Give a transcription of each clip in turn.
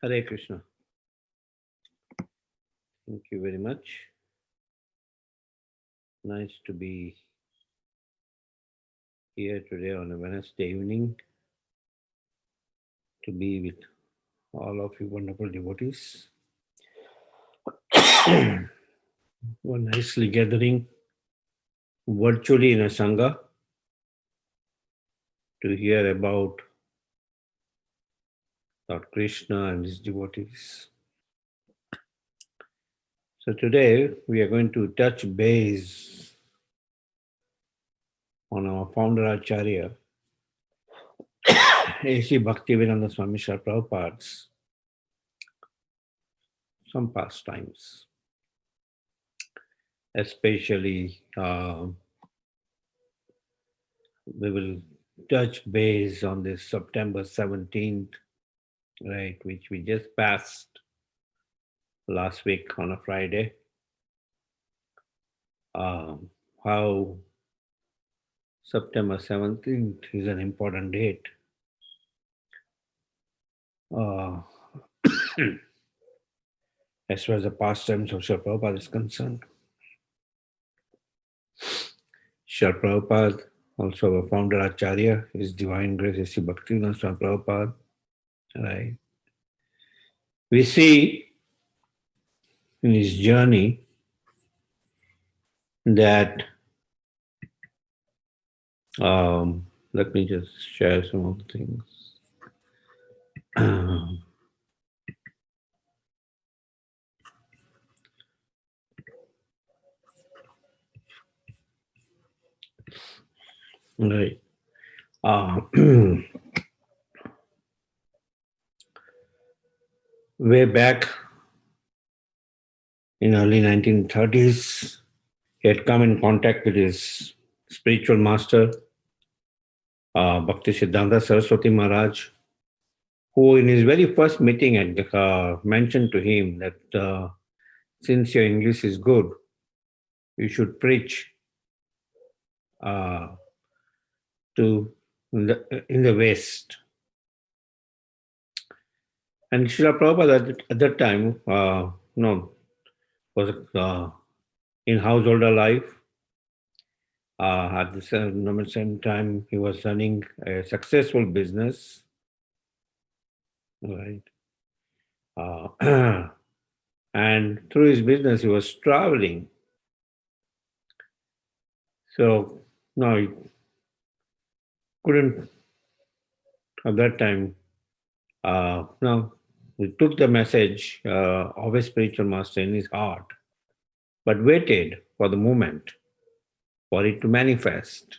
Hare Krishna. Thank you very much. Nice to be here today on a Wednesday evening to be with all of you wonderful devotees. We're nicely gathering virtually in a Sangha to hear about Lord Krishna and his devotees. So today we are going to touch base on our founder Acharya, A.C. Bhaktivedanta Swami Srila Prabhupada's some pastimes, especially we will touch base on this September 17th, right, which we just passed last week on a Friday. How September 17th is an important date. As far as the pastimes of Srila Prabhupada is concerned. Srila Prabhupada, also a founder Acharya, His Divine Grace A.C. Bhaktivedanta Swami Prabhupada, right? We see in his journey that let me just share some of the things. Right. Way back in early 1930s, he had come in contact with his spiritual master, Bhakti Siddhanta Saraswati Maharaj, who in his very first meeting had mentioned to him that since your English is good, you should preach to in the West. And Srila Prabhupada at that time, was in householder life. At the same time, he was running a successful business, right? And through his business, he was traveling. So, no, he couldn't at that time. No, he took the message of his spiritual master in his heart, but waited for the moment for it to manifest.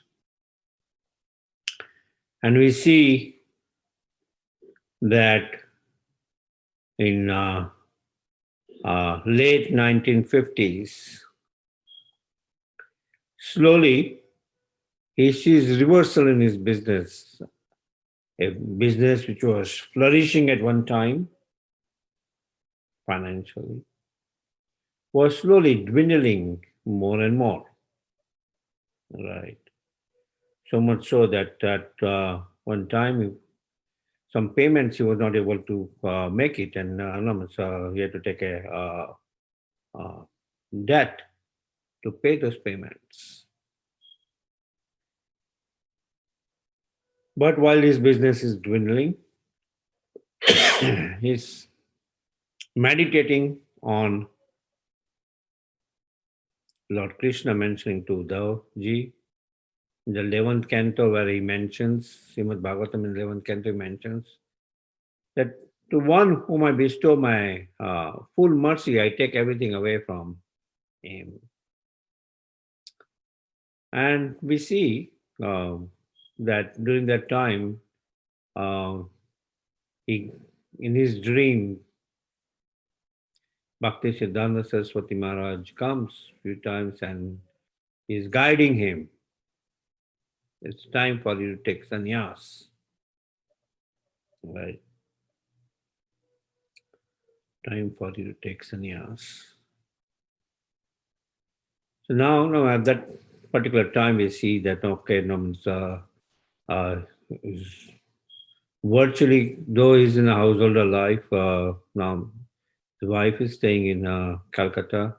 And we see that in late 1950s, slowly he sees reversal in his business. A business which was flourishing at one time financially was slowly dwindling more and more. Right. So much so that at one time, some payments he was not able to make it, and he had to take a debt to pay those payments. But while his business is dwindling, he's meditating on Lord Krishna mentioning to Uddhavji in the 11th canto where he mentions, Srimad Bhagavatam in the 11th canto he mentions that to one whom I bestow my full mercy, I take everything away from him. And we see that during that time, he, in his dream, Bhakti Siddhanta Saraswati Maharaj comes a few times and is guiding him. It's time for you to take sannyas. Right? Time for you to take sannyas. So now at that particular time, we see that, okay, Virtually, though he's in a householder life, now the wife is staying in Calcutta,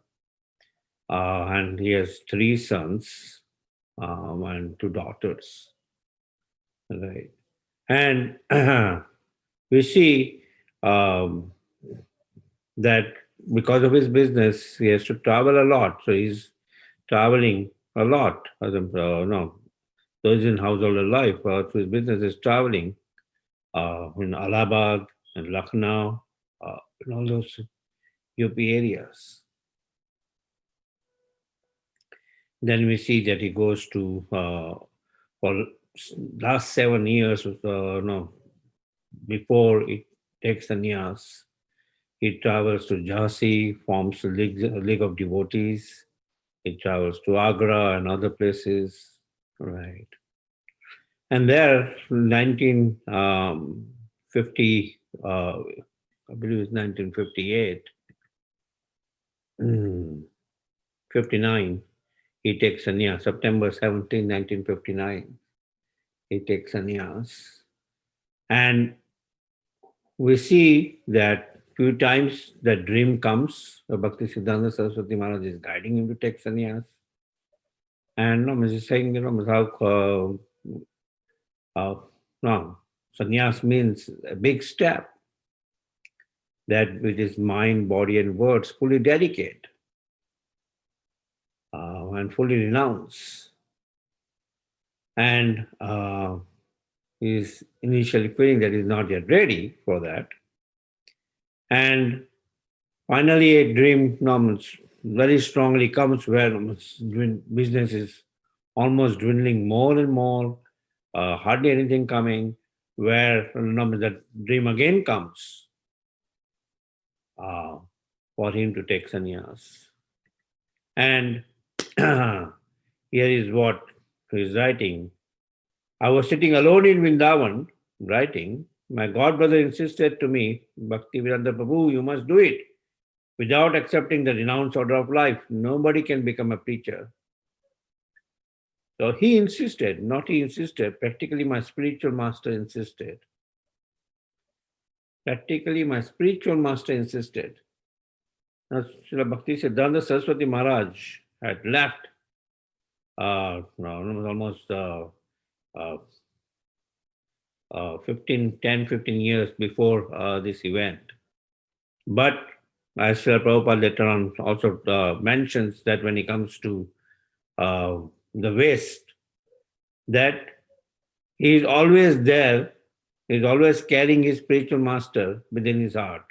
and he has three sons and two daughters. Right, and we see um, that because of his business, he has to travel a lot. So he's traveling a lot. No, those in householder life, so his business is traveling in Allahabad and Lucknow, in all those UP areas. Then we see that he goes to for last 7 years, no, before he takes sannyas, he travels to Jhansi, forms a league of devotees. He travels to Agra and other places, right? And there, 1950, I believe it's 1958, 59, he takes sannyas. September 17, 1959, he takes sannyas. And we see that few times the dream comes, Bhakti Siddhanta Saraswati Maharaj is guiding him to take sannyas. And no, he's saying, no, sannyas means a big step that with his mind, body, and words fully dedicate and fully renounce. And he's initially feeling that he's not yet ready for that. And finally, a dream very strongly comes where business is almost dwindling more and more, hardly anything coming, where that dream again comes uh, for him to take sannyas. And here is what he's writing. I was sitting alone in Vrindavan writing. My godbrother insisted to me, Bhakti Vedanta Prabhu, you must do it. Without accepting the renounced order of life, nobody can become a preacher. So he insisted, not he insisted, practically my spiritual master insisted. Practically my spiritual master insisted. Now, Srila Bhakti Siddhanta Saraswati Maharaj had left almost uh, 15 years before this event. But as Srila Prabhupada later on also mentions that when it comes to the West, that he is always there, he is always carrying his spiritual master within his heart.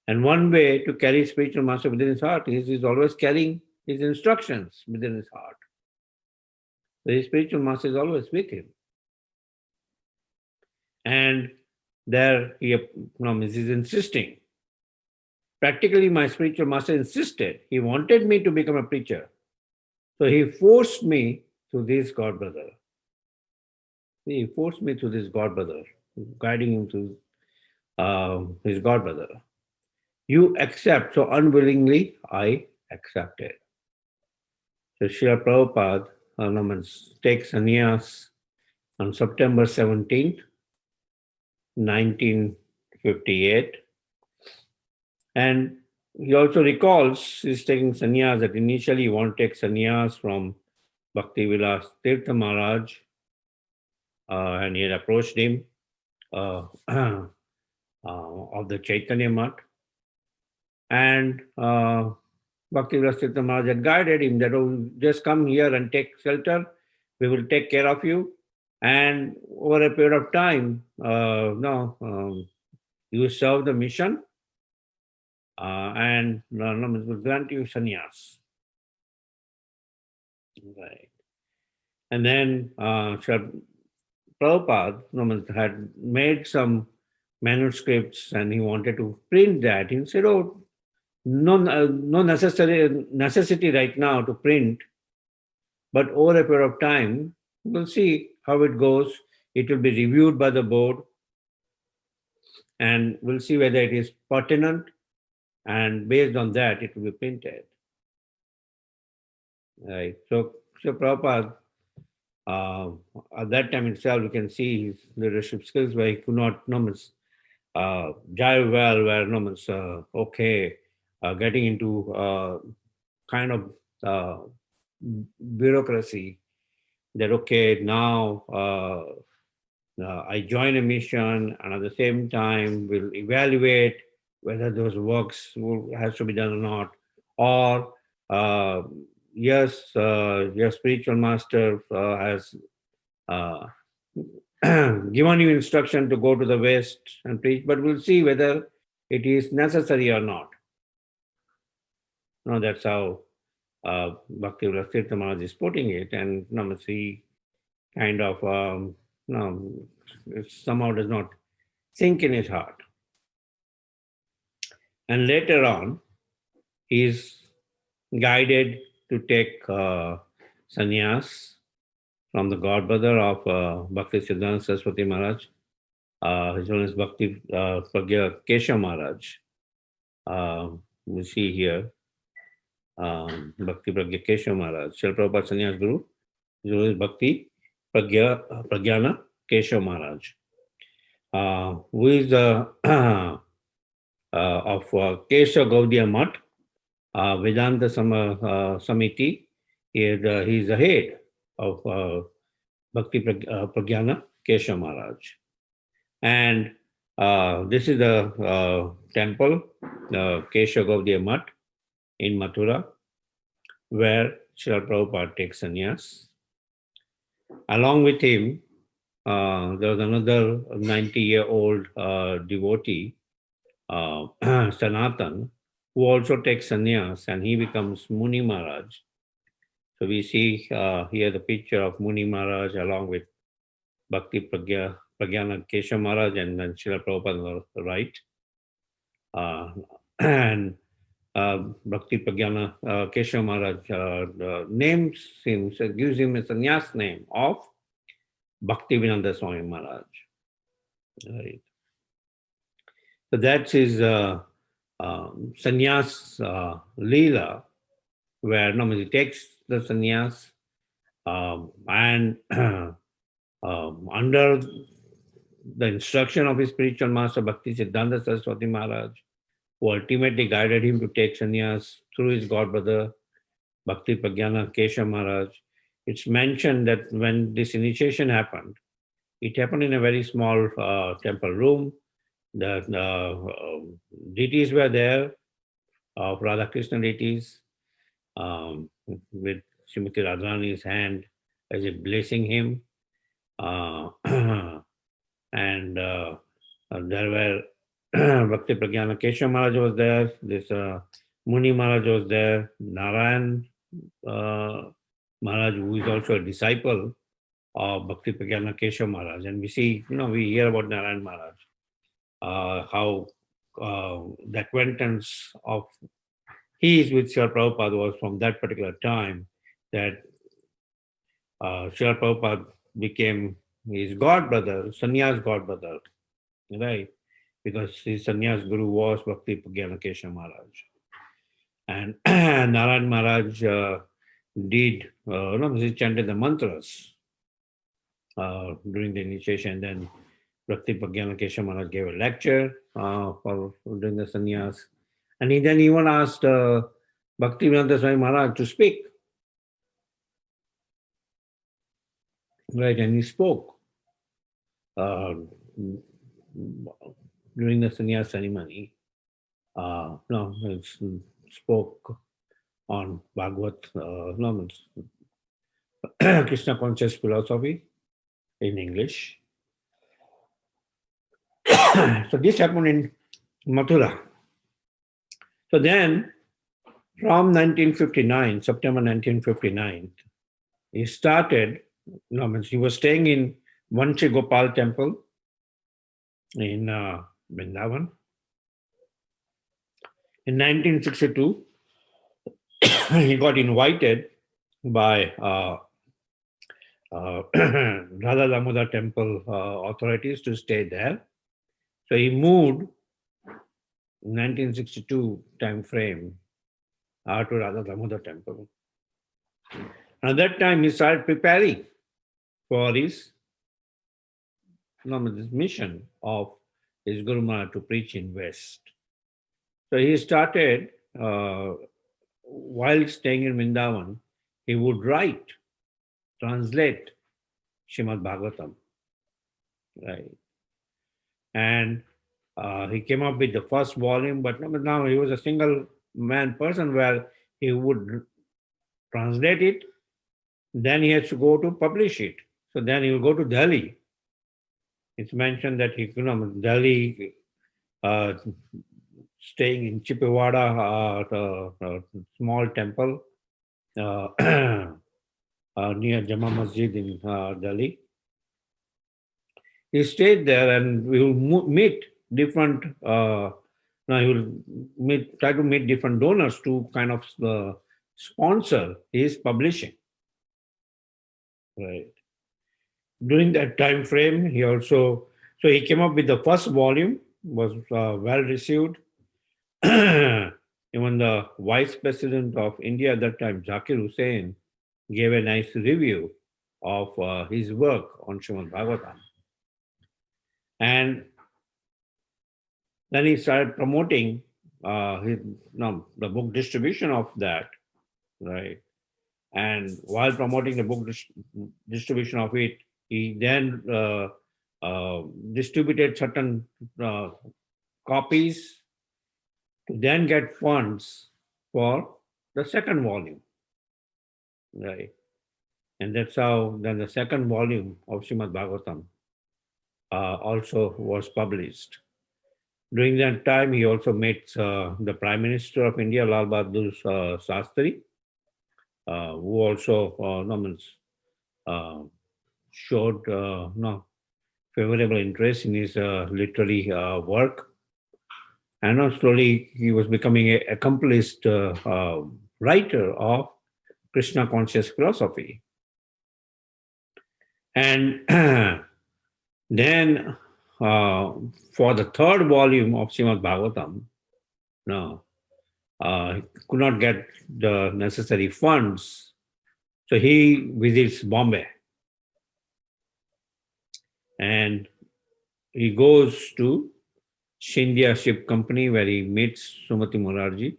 And one way to carry spiritual master within his heart is he's always carrying his instructions within his heart. So his spiritual master is always with him. And there he is insisting. Practically, my spiritual master insisted. He wanted me to become a preacher. So he forced me to this God brother. He forced me to this God brother, guiding him to his God brother. You accept. So unwillingly, I accepted. So Srila Prabhupada takes sannyas on September 17th, 1958. And he also recalls he's taking sannyas that initially he wanted to take sannyas from Bhakti Vilas Tirtha Maharaj, and he had approached him of the Chaitanya Math. And Bhakti Vilas Tirtha Maharaj had guided him that, oh, just come here and take shelter, we will take care of you. And over a period of time, you serve the mission and will grant you sannyas. Right. And then Prabhupada had made some manuscripts and he wanted to print that. He said, oh, no necessity right now to print, but over a period of time, we'll see how it goes. It will be reviewed by the board and we'll see whether it is pertinent, and based on that, it will be printed. Right. So Prabhupada Uh, at that time itself, you can see his leadership skills where he could not jive well, where okay, getting into kind of uh, bureaucracy that okay now I join a mission and at the same time we'll evaluate whether those works has to be done or not, or uh, yes, your spiritual master has uh, given you instruction to go to the west and preach, but we'll see whether it is necessary or not. No, that's how Bhakti Tirtha Maharaj is putting it, and see kind of no, it somehow does not sink in his heart. And later on, he is guided to take sannyas from the godbrother of Bhakti Siddhanta Saraswati Maharaj. His name is Bhakti Pragya Keshav Maharaj. We see here Bhakti Pragya Keshav Maharaj, Srila Prabhupada Sannyas Guru. His name is Bhakti Pragyana Keshav Maharaj, who is the of Keshav Gaudiya Math, Vedanta Samiti. He is the head of Bhakti Pragyana Keshav Maharaj. And this is the temple, Keshav Gaudiya Math in Mathura, where Srila Prabhupada takes sannyas. Along with him, there was another 90-year-old devotee, Sanatan, who also takes sannyas, and he becomes Muni Maharaj. So we see here the picture of Muni Maharaj along with Bhakti Pragyana Keshav Maharaj and then Srila Prabhupada on the right. And Bhakti Pragyana Keshav Maharaj names him, so gives him a sannyas name of Bhaktivedanta Swami Maharaj. Right. So that's his sannyas leela, where normally he takes the sannyas and under the instruction of his spiritual master Bhakti Siddhanta Saraswati Maharaj, who ultimately guided him to take sannyas through his godbrother Bhakti Pragyana Keshav Maharaj. It's mentioned that when this initiation happened, it happened in a very small temple room. The deities were there, of Radhakrishna deities, with Srimati Radharani's hand as if blessing him. And there were Bhakti Pragyana Keshav Maharaj was there, this Muni Maharaj was there, Narayan Maharaj, who is also a disciple of Bhakti Pragyana Keshav Maharaj. And we see, we hear about Narayan Maharaj, how the acquaintance of his with Srila Prabhupada was from that particular time that Srila Prabhupada became his godbrother, sannyas godbrother, right? Because his sannyas guru was Bhakti Pragyana Keshav Maharaj. And Narayan Maharaj did, he chanted the mantras during the initiation. Then Bhakti Pragyana Keshav Maharaj gave a lecture for during the sannyas. And he then even asked Bhaktivedanta Swami Maharaj to speak. Right, and he spoke during the sannyas ceremony. He spoke on Bhagavad, Krishna conscious philosophy in English. So this happened in Mathura. So then, from 1959, September 1959, he started, he was staying in Vanshi Gopal temple in Vrindavan. In 1962, he got invited by Radha Damodar temple authorities to stay there. So he moved in 1962 time frame to Radha Damodar temple. And at that time he started preparing for his this mission of his Guru Maharaj to preach in West. So he started, while staying in Vrindavan, he would write, translate Srimad Bhagavatam, right? And he came up with the first volume, but now he was a single man person where he would translate it, then he has to go to publish it. So then he will go to Delhi. It's mentioned that he, Delhi, uh, staying in Chipewada, small temple near Jama Masjid in Delhi. He stayed there and we will meet different, he will try to meet different donors to kind of sponsor his publishing. Right. During that time frame, he also, so he came up with the first volume, was well received. Even the vice president of India at that time, Zakir Hussain, gave a nice review of his work on Srimad Bhagavatam. And then he started promoting the book distribution of that, right? And while promoting the book distribution of it, he then distributed certain copies to then get funds for the second volume, right? And that's how then the second volume of Srimad Bhagavatam also was published. During that time, he also met the Prime Minister of India, Lal Bahadur Shastri, who also showed favorable interest in his literary work. And now slowly he was becoming an accomplished writer of Krishna conscious philosophy. And then for the third volume of Srimad Bhagavatam, he could not get the necessary funds. So he visits Bombay. And he goes to Scindia Ship Company where he meets Sumati Murarji.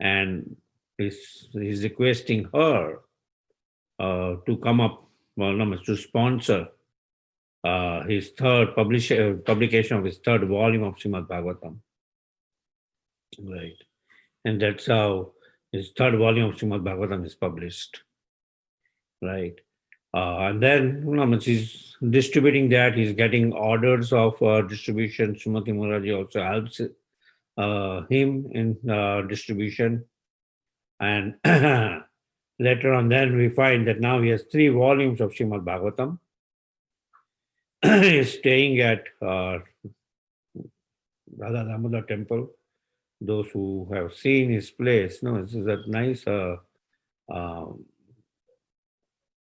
And he's requesting her to come up, to sponsor his third publication of his third volume of Srimad Bhagavatam. Right. And that's how his third volume of Srimad Bhagavatam is published. Right. And then he's distributing that, he's getting orders of distribution. Srimati Murarji also helps him in distribution. And later on, then we find that now he has 3 volumes of Srimad Bhagavatam. He's staying at Radha Damodar temple. Those who have seen his place, this is a nice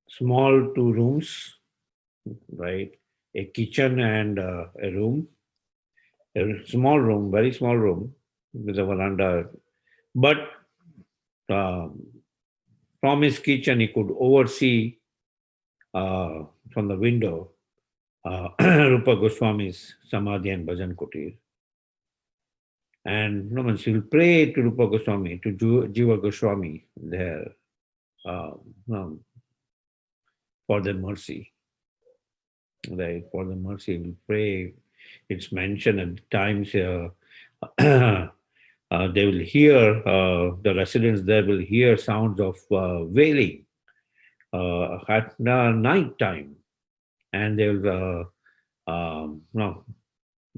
small 2 rooms, right? A kitchen and a room. A small room, very small room with a veranda. But from his kitchen, he could oversee from the window Rupa Goswami's Samadhi and Bhajan Kutir. And he will pray to Rupa Goswami, to Jiva Goswami there for their mercy. Right, for the mercy, he will pray. It's mentioned at times they will hear, the residents there will hear sounds of wailing at night time. And they will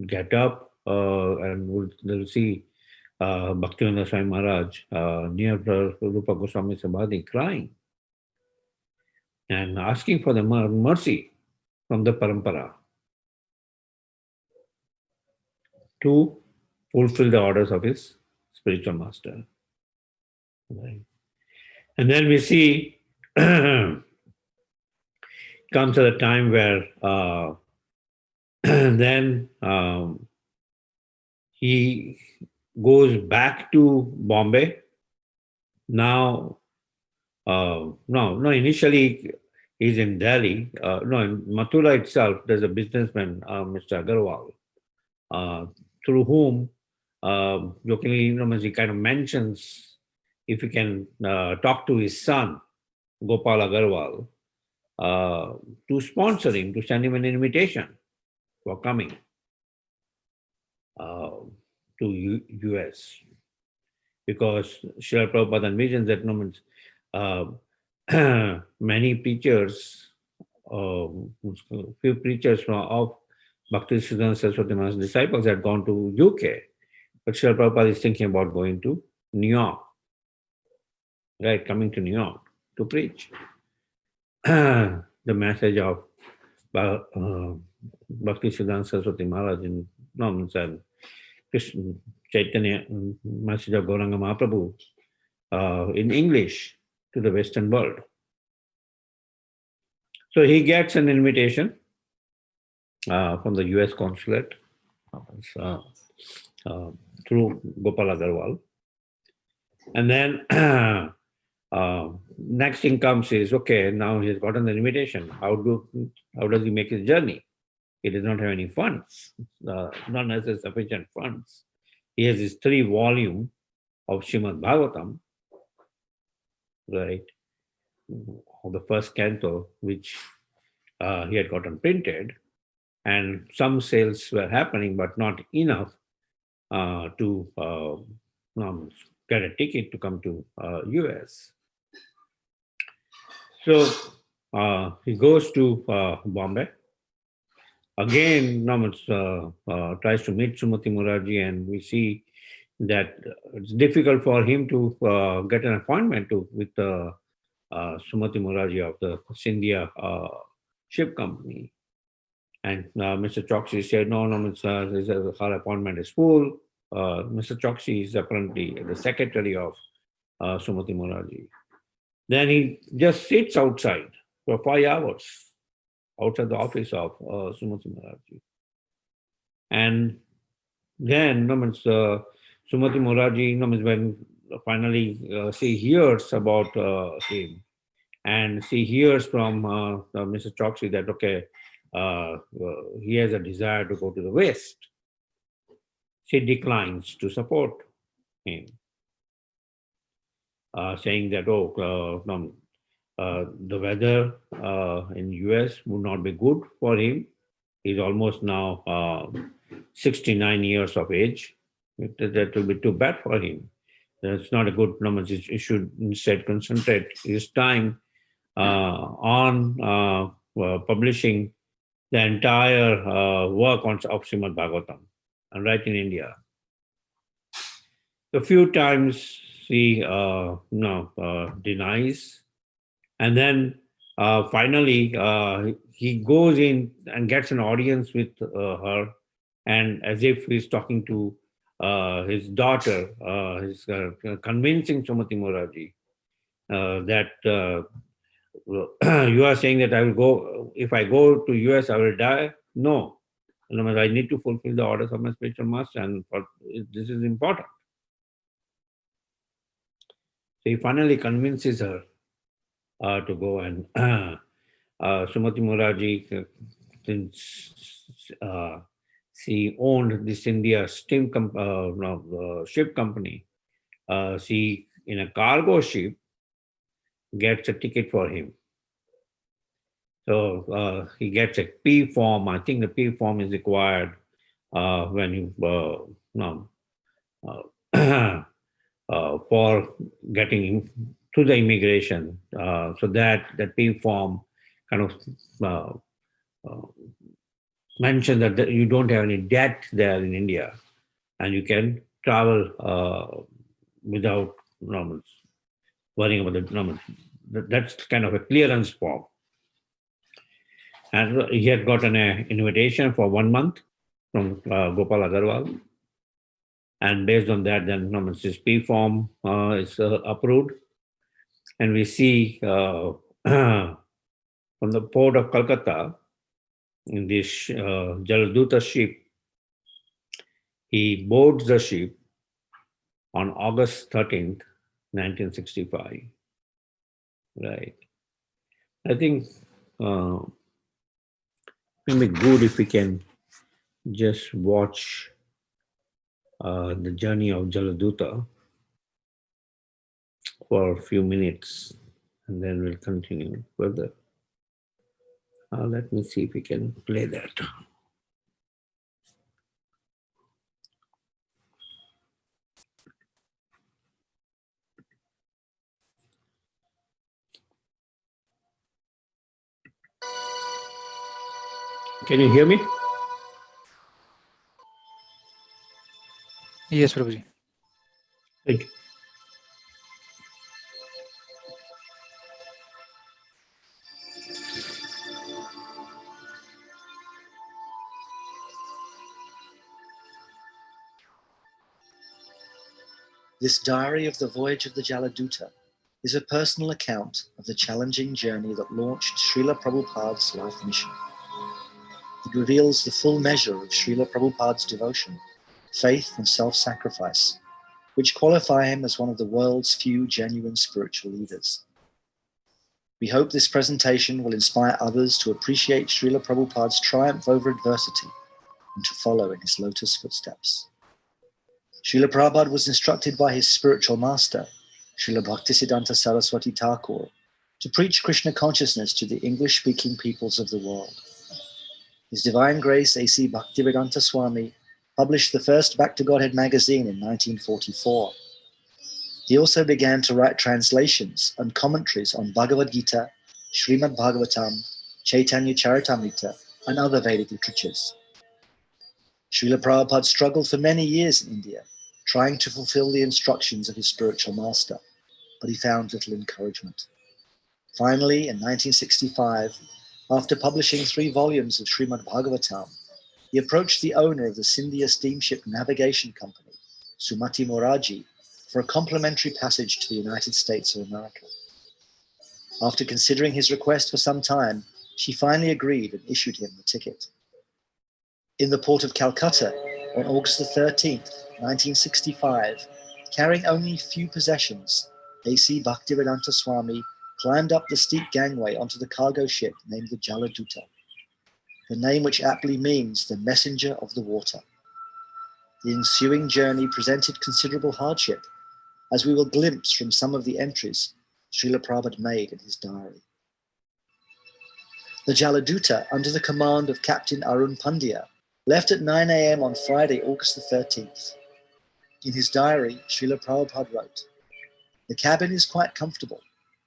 get up and they'll see Bhaktivinoda Swami Maharaj near Rupa Goswami Samadhi crying and asking for the mercy from the parampara to fulfill the orders of his spiritual master. Right. And then we see comes at a time where then he goes back to Bombay. Now, initially He's in Delhi. No, in Mathura itself, there's a businessman, Mr. Agarwal, uh, through whom, jokingly, he kind of mentions if he can talk to his son, Gopal Agarwal, uh, to sponsor him, to send him an invitation for coming uh, to US. Because Srila Prabhupada envisions that many preachers, few preachers of Bhakti Siddhanta Saraswati Maharaj's disciples had gone to UK, but Srila Prabhupada is thinking about going to New York, right, coming to New York to preach the message of Bhakti Siddhanta Saraswati Maharaj in and Krishna Chaitanya, message of Gauranga Mahaprabhu in English to the Western world. So he gets an invitation from the US consulate uh, uh, through Gopal Agarwal. And then next thing comes is, okay, now he's gotten the invitation. How does he make his journey? He does not have any funds, not necessarily sufficient funds. He has his 3 volume of Srimad Bhagavatam, right, of the first canto, which he had gotten printed, and some sales were happening, but not enough to get a ticket to come to US. So he goes to Bombay. Again, tries to meet Sumati Murarji, and we see that it's difficult for him to get an appointment with Sumati Murarji of the Scindia ship company. And Mr. Choksi said, no, her appointment is full. Mr. Choksi is apparently the secretary of Sumati Murarji. Then he just sits outside for 5 hours, outside the office of Sumati Murarji. And then Sumati Murarji, when finally she hears about him, and she hears from Mr. Choksi that, okay, he has a desire to go to the West. She declines to support him, saying that, the weather in US would not be good for him. He's almost now 69 years of age. That will be too bad for him. That's not a good number. He should instead concentrate his time on publishing the entire work of Srimad Bhagavatam and right in India. A few times he denies, and then finally he goes in and gets an audience with her, and as if he's talking to his daughter, he's convincing Sumati Murarji that you are saying that I will go, if I go to US, I will die. No, I need to fulfill the orders of my spiritual master, and this is important. So he finally convinces her to go, and Sumati Murarji, since she owned this India ship company, she, in a cargo ship, gets a ticket for him. So he gets a P form. I think the P form is required when you for getting to the immigration. So that P form kind of mentions that you don't have any debt there in India, and you can travel without worrying about the numbers. That's kind of a clearance form. And he had gotten an invitation for 1 month from Gopal Agarwal. And based on that, then his P form is approved. And we see from the port of Calcutta, in this Jaladuta ship, he boards the ship on August 13th, 1965. Right. I think It may be good if we can just watch the journey of Jaladuta for a few minutes, and then we'll continue further. Let me see if we can play that. Can you hear me? Yes, Prabhuji. Thank you. This diary of the voyage of the Jaladuta is a personal account of the challenging journey that launched Srila Prabhupada's life mission. It reveals the full measure of Srila Prabhupada's devotion, faith, and self-sacrifice, which qualify him as one of the world's few genuine spiritual leaders. We hope this presentation will inspire others to appreciate Srila Prabhupada's triumph over adversity and to follow in his lotus footsteps. Srila Prabhupada was instructed by his spiritual master, Srila Bhaktisiddhanta Saraswati Thakur, to preach Krishna consciousness to the English-speaking peoples of the world. His Divine Grace A.C. Bhaktivedanta Swami published the first Back to Godhead magazine in 1944. He also began to write translations and commentaries on Bhagavad Gita, Srimad Bhagavatam, Chaitanya Charitamrita, and other Vedic literatures. Srila Prabhupada struggled for many years in India, trying to fulfill the instructions of his spiritual master, but he found little encouragement. Finally, in 1965, after publishing 3 volumes of Srimad Bhagavatam, he approached the owner of the Scindia Steamship Navigation Company, Sumati Moraji, for a complimentary passage to the United States of America. After considering his request for some time, she finally agreed and issued him the ticket. In the port of Calcutta, on August the 13th, 1965, carrying only few possessions, A.C. Bhaktivedanta Swami climbed up the steep gangway onto the cargo ship named the Jaladuta, the name which aptly means the messenger of the water. The ensuing journey presented considerable hardship, as we will glimpse from some of the entries Srila Prabhupada made in his diary. The Jaladuta, under the command of Captain Arun Pandya, left at 9 a.m. on Friday, August the 13th. In his diary, Srila Prabhupada wrote, "The cabin is quite comfortable.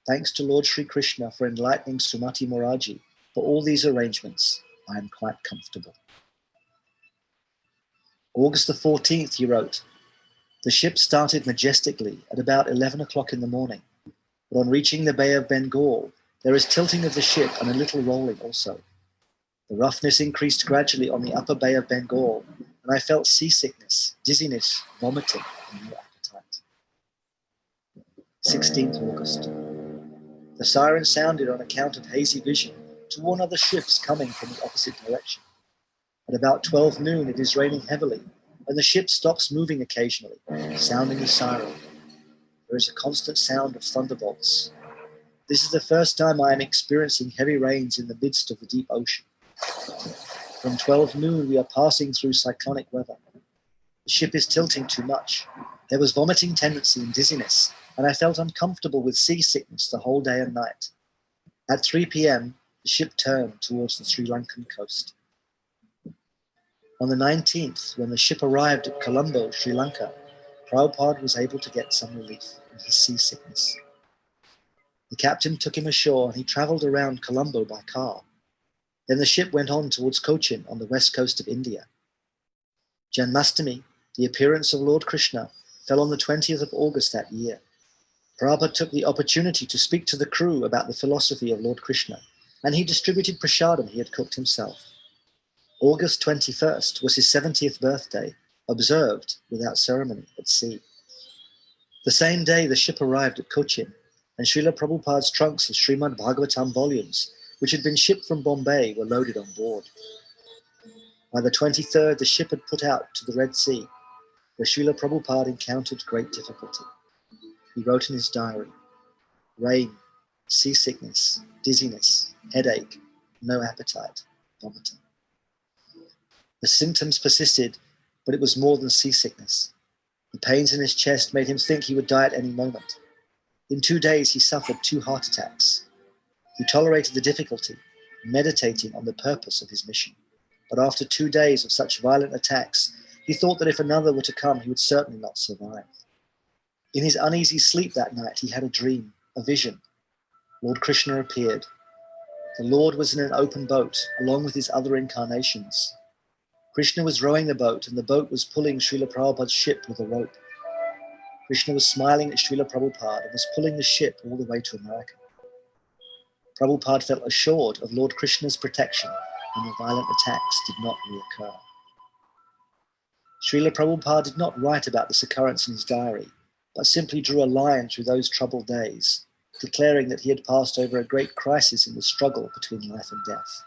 Thanks to Lord Sri Krishna for enlightening Sumati Moraji for all these arrangements. I am quite comfortable." August the 14th, he wrote, "The ship started majestically at about 11 o'clock in the morning, but on reaching the Bay of Bengal, there is tilting of the ship and a little rolling also. The roughness increased gradually on the upper Bay of Bengal, and I felt seasickness, dizziness, vomiting, and no appetite." 16th August. The siren sounded on account of hazy vision to warn other ships coming from the opposite direction. At about 12 noon, it is raining heavily, and the ship stops moving occasionally, sounding the siren. There is a constant sound of thunderbolts. This is the first time I am experiencing heavy rains in the midst of the deep ocean. From 12 noon, we are passing through cyclonic weather. The ship is tilting too much. There was vomiting tendency and dizziness, and I felt uncomfortable with seasickness the whole day and night. At 3 p.m., the ship turned towards the Sri Lankan coast. On the 19th, when the ship arrived at Colombo, Sri Lanka, Prabhupada was able to get some relief in his seasickness. The captain took him ashore and he travelled around Colombo by car. Then the ship went on towards Cochin on the west coast of India. Janmashtami, the appearance of Lord Krishna, fell on the 20th of August that year. Prabhupada took the opportunity to speak to the crew about the philosophy of Lord Krishna, and he distributed prasadam he had cooked himself. August 21st was his 70th birthday, observed without ceremony at sea. The same day, the ship arrived at Cochin, and Srila Prabhupada's trunks of Srimad Bhagavatam volumes, which had been shipped from Bombay, were loaded on board. By the 23rd, the ship had put out to the Red Sea, where Srila Prabhupada encountered great difficulty. He wrote in his diary, "Rain, seasickness, dizziness, headache, no appetite, vomiting. The symptoms persisted, but it was more than seasickness. The pains in his chest made him think he would die at any moment. In 2 days, he suffered 2 heart attacks. He tolerated the difficulty, meditating on the purpose of his mission. But after 2 days of such violent attacks, he thought that if another were to come, he would certainly not survive. In his uneasy sleep that night, he had a dream, a vision. Lord Krishna appeared. The Lord was in an open boat, along with his other incarnations. Krishna was rowing the boat, and the boat was pulling Srila Prabhupada's ship with a rope. Krishna was smiling at Srila Prabhupada and was pulling the ship all the way to America. Prabhupada felt assured of Lord Krishna's protection, and the violent attacks did not reoccur. Srila Prabhupada did not write about this occurrence in his diary, but simply drew a line through those troubled days, declaring that he had passed over a great crisis in the struggle between life and death.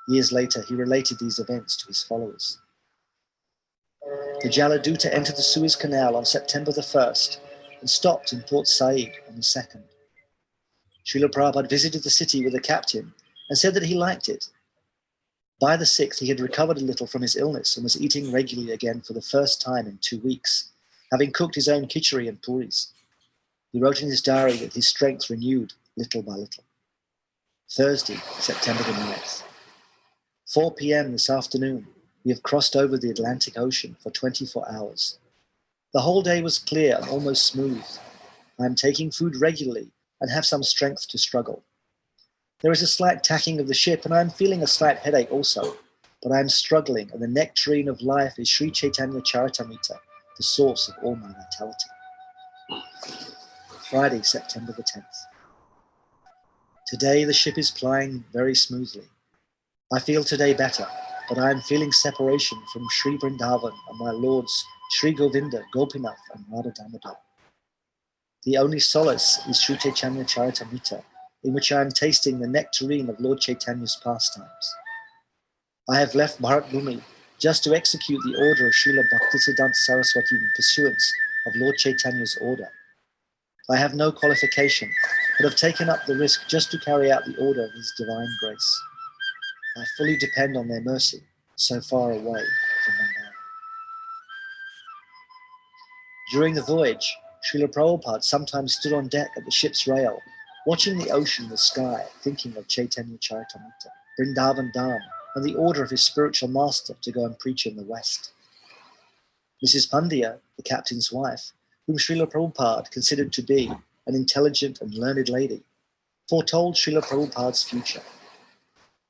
Years later, he related these events to his followers. The Jaladuta entered the Suez Canal on September the 1st and stopped in Port Said on the 2nd. Srila Prabhupada visited the city with the captain and said that he liked it. By the 6th, he had recovered a little from his illness and was eating regularly again for the first time in 2 weeks, having cooked his own khichdi and puris. He wrote in his diary that his strength renewed little by little. Thursday, September the 9th. 4 p.m. this afternoon, we have crossed over the Atlantic Ocean for 24 hours. The whole day was clear and almost smooth. I am taking food regularly and have some strength to struggle. There is a slight tacking of the ship and I am feeling a slight headache also, but I am struggling and the nectarine of life is Sri Chaitanya Charitamrita, the source of all my vitality. Friday, September the 10th. Today the ship is plying very smoothly. I feel today better, but I am feeling separation from Sri Vrindavan and my lords Sri Govinda, Gopinath and Radha Damodar. The only solace is Sri Chaitanya Charitamrita, in which I am tasting the nectarine of Lord Chaitanya's pastimes. I have left Bharat Bhumi just to execute the order of Srila Bhaktisiddhanta Saraswati in pursuance of Lord Chaitanya's order. I have no qualification, but have taken up the risk just to carry out the order of His divine grace. I fully depend on their mercy, so far away from Mumbai. During the voyage, Srila Prabhupada sometimes stood on deck at the ship's rail, watching the ocean and the sky, thinking of Chaitanya Charitamrita, Vrindavan Dham, and the order of his spiritual master to go and preach in the West. Mrs. Pandya, the captain's wife, whom Srila Prabhupada considered to be an intelligent and learned lady, foretold Srila Prabhupada's future.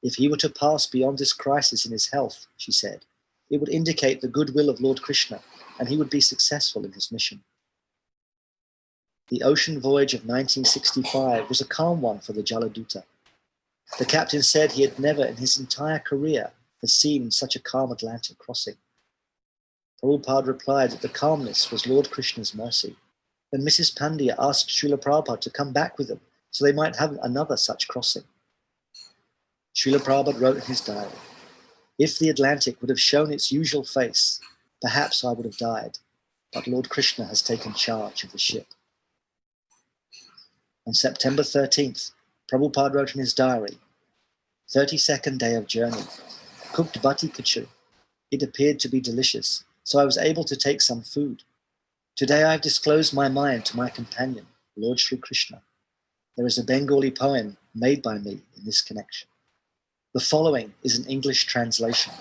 If he were to pass beyond this crisis in his health, she said, it would indicate the goodwill of Lord Krishna, and he would be successful in his mission. The ocean voyage of 1965 was a calm one for the Jaladuta. The captain said he had never in his entire career had seen such a calm Atlantic crossing. Prabhupada replied that the calmness was Lord Krishna's mercy. Then Mrs. Pandya asked Srila Prabhupada to come back with them so they might have another such crossing. Srila Prabhupada wrote in his diary, if the Atlantic would have shown its usual face, perhaps I would have died, but Lord Krishna has taken charge of the ship. On September 13th, Prabhupada wrote in his diary, 32nd day of journey, cooked bati khichdi. It appeared to be delicious, so I was able to take some food. Today I have disclosed my mind to my companion, Lord Sri Krishna. There is a Bengali poem made by me in this connection. The following is an English translation.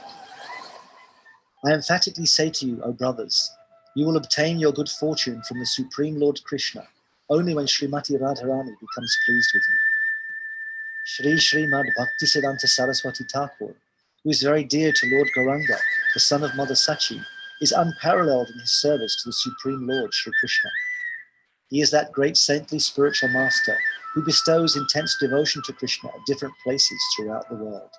I emphatically say to you, O brothers, you will obtain your good fortune from the Supreme Lord Krishna only when Srimati Radharani becomes pleased with you. Shri Srimad Bhaktisiddhanta Saraswati Thakur, who is very dear to Lord Gauranga, the son of Mother Sachi, is unparalleled in his service to the Supreme Lord Sri Krishna. He is that great saintly spiritual master who bestows intense devotion to Krishna at different places throughout the world.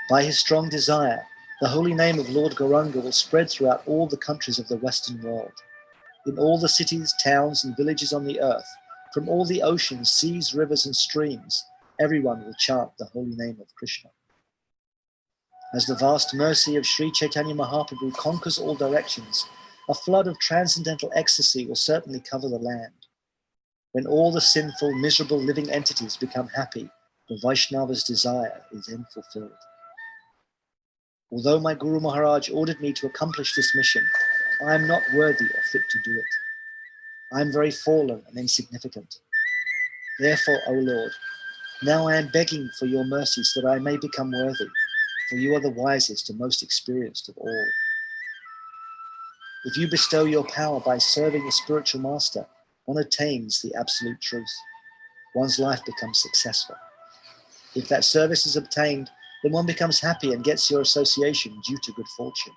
By his strong desire, the holy name of Lord Gauranga will spread throughout all the countries of the Western world. In all the cities, towns, and villages on the earth, from all the oceans, seas, rivers, and streams, everyone will chant the holy name of Krishna. As the vast mercy of Sri Chaitanya Mahaprabhu conquers all directions, a flood of transcendental ecstasy will certainly cover the land. When all the sinful, miserable living entities become happy, the Vaishnava's desire is then fulfilled. Although my Guru Maharaj ordered me to accomplish this mission, I am not worthy or fit to do it. I am very fallen and insignificant. Therefore, O Lord, now I am begging for your mercy so that I may become worthy, for you are the wisest and most experienced of all. If you bestow your power by serving a spiritual master, one attains the absolute truth. One's life becomes successful. If that service is obtained, then one becomes happy and gets your association due to good fortune.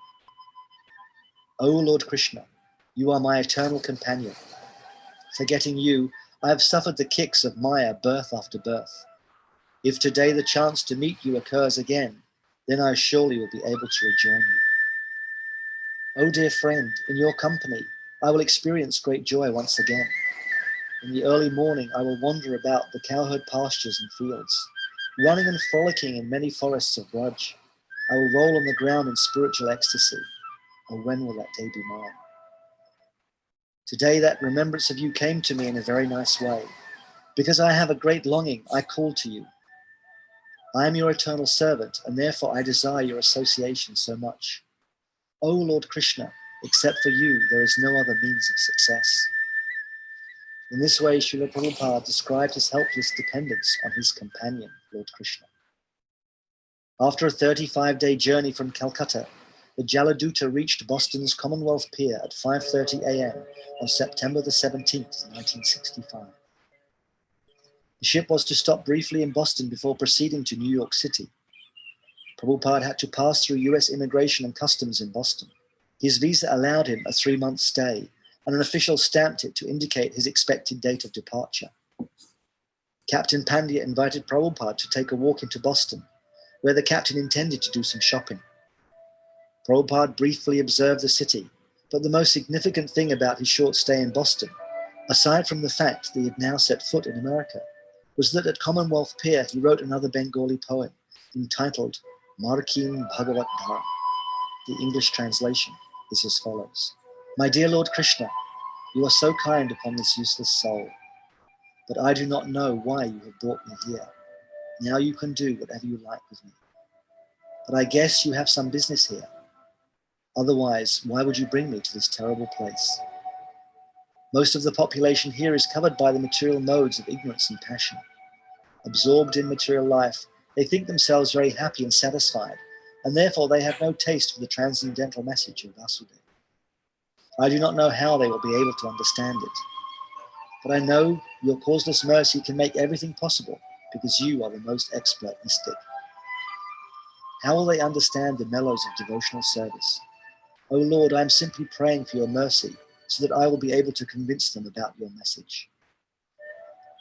O Lord Krishna, you are my eternal companion. Forgetting you, I have suffered the kicks of Maya birth after birth. If today the chance to meet you occurs again, then I surely will be able to rejoin you. O dear friend, in your company, I will experience great joy once again. In the early morning, I will wander about the cowherd pastures and fields, running and frolicking in many forests of Braj. I will roll on the ground in spiritual ecstasy. Oh, when will that day be mine? Today, that remembrance of you came to me in a very nice way. Because I have a great longing, I call to you. I am your eternal servant, and therefore I desire your association so much. O Lord Krishna, except for you, there is no other means of success. In this way, Srila Prabhupada described his helpless dependence on his companion, Lord Krishna. After a 35-day journey from Calcutta, the Jaladuta reached Boston's Commonwealth Pier at 5:30 a.m. on September the 17th, 1965. The ship was to stop briefly in Boston before proceeding to New York City. Prabhupada had to pass through US Immigration and Customs in Boston. His visa allowed him a 3-month stay, and an official stamped it to indicate his expected date of departure. Captain Pandya invited Prabhupada to take a walk into Boston, where the captain intended to do some shopping. Prabhupada briefly observed the city, but the most significant thing about his short stay in Boston, aside from the fact that he had now set foot in America, was that at Commonwealth Pier he wrote another Bengali poem entitled Markin Bhagavat Dham. The English translation is as follows. My dear Lord Krishna, you are so kind upon this useless soul, but I do not know why you have brought me here. Now you can do whatever you like with me. But I guess you have some business here. Otherwise, why would you bring me to this terrible place? Most of the population here is covered by the material modes of ignorance and passion. Absorbed in material life, they think themselves very happy and satisfied, and therefore they have no taste for the transcendental message of Vasudeva. I do not know how they will be able to understand it, but I know your causeless mercy can make everything possible because you are the most expert mystic. How will they understand the mellows of devotional service? O Lord, I am simply praying for your mercy so that I will be able to convince them about your message.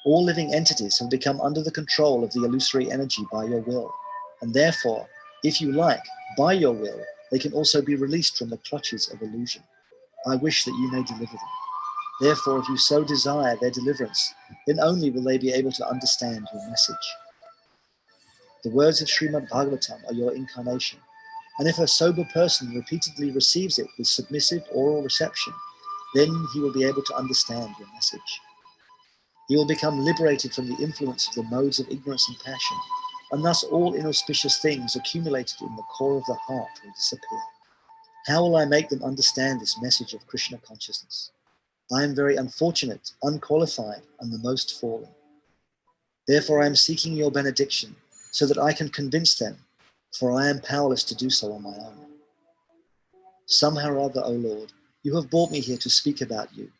All living entities have become under the control of the illusory energy by your will, and therefore, if you like, by your will, they can also be released from the clutches of illusion. I wish that you may deliver them. Therefore, if you so desire their deliverance, then only will they be able to understand your message. The words of Srimad Bhagavatam are your incarnation, and if a sober person repeatedly receives it with submissive oral reception, then he will be able to understand your message. He will become liberated from the influence of the modes of ignorance and passion, and thus all inauspicious things accumulated in the core of the heart will disappear. How will I make them understand this message of Krishna consciousness? I am very unfortunate, unqualified, and the most fallen. Therefore I am seeking your benediction, so that I can convince them, for I am powerless to do so on my own. Somehow or other, O Lord, you have brought me here to speak about you.